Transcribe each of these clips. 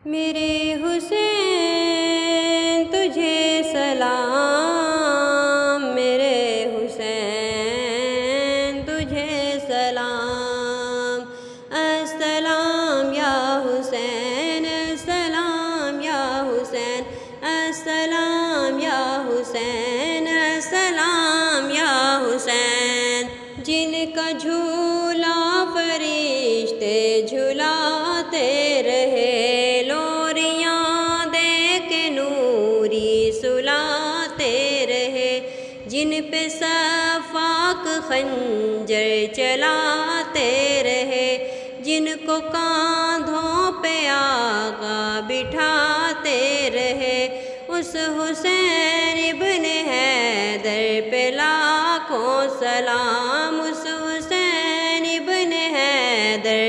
میرے حسین تجھے سلام، میرے حسین تجھے سلام، السلام یا حسین، السلام یا حسین، السلام یا حسین، السلام یا حسین۔ جن کا جھولا فرشتے جھلاتے رہے، جن پہ صفاق خنجر چلاتے رہے، جن کو کاندھوں پہ آقا بٹھاتے رہے، اس حسین ابن حیدر پہ لاکھوں سلام، اس حسین ابن حیدر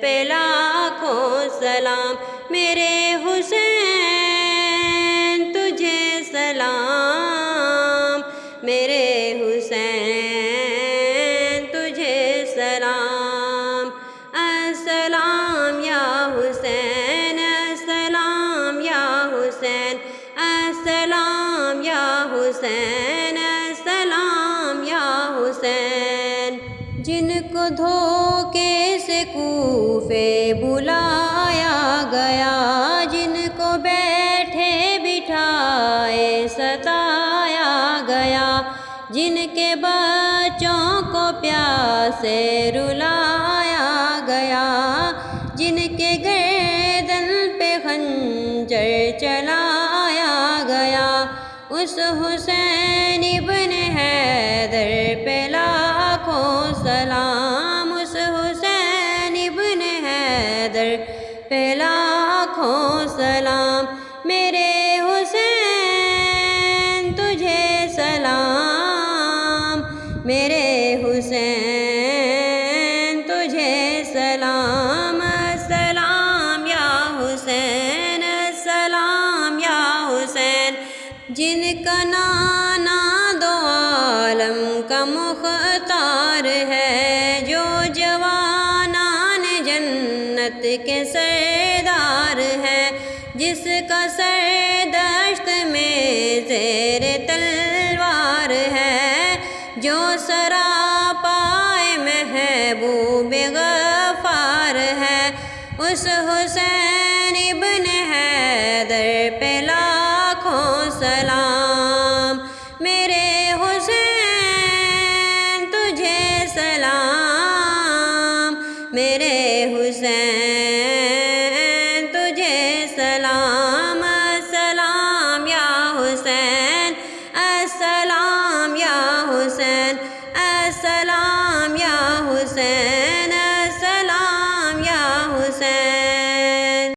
پہ لاکھوں سلام۔ میرے حسین تجھے سلام، میرے حسین تجھے سلام، السلام یا حسین، السلام یا حسین، السلام یا حسین، السلام یا حسین۔ جن کو دھوکے سے کوفے بلایا گیا، جن کو بیٹھے بٹھائے ستایا گیا، جن کے بچوں کو پیاسے رلایا گیا، جن کے گردن پہ خنجر چلایا گیا، اس حسین ابن حیدر پہ لاکھوں سلام، اس حسین ابن حیدر پہ لاکھوں سلام۔ میرے حسین تجھے سلام، میرے حسین تجھے سلام، السلام یا حسین، السلام یا حسین۔ جن کا نانا دو عالم کا مختار ہے، جو جوانان جنت کے سردار ہے، جس کا سر دشت میں زیر تلوار ہے، جو سراپائے محبوب غفار ہے، اس حسین ابن حیدر پہ لاکھوں سلام۔ میرے حسین تجھے سلام، میرے حسین تجھے سلام۔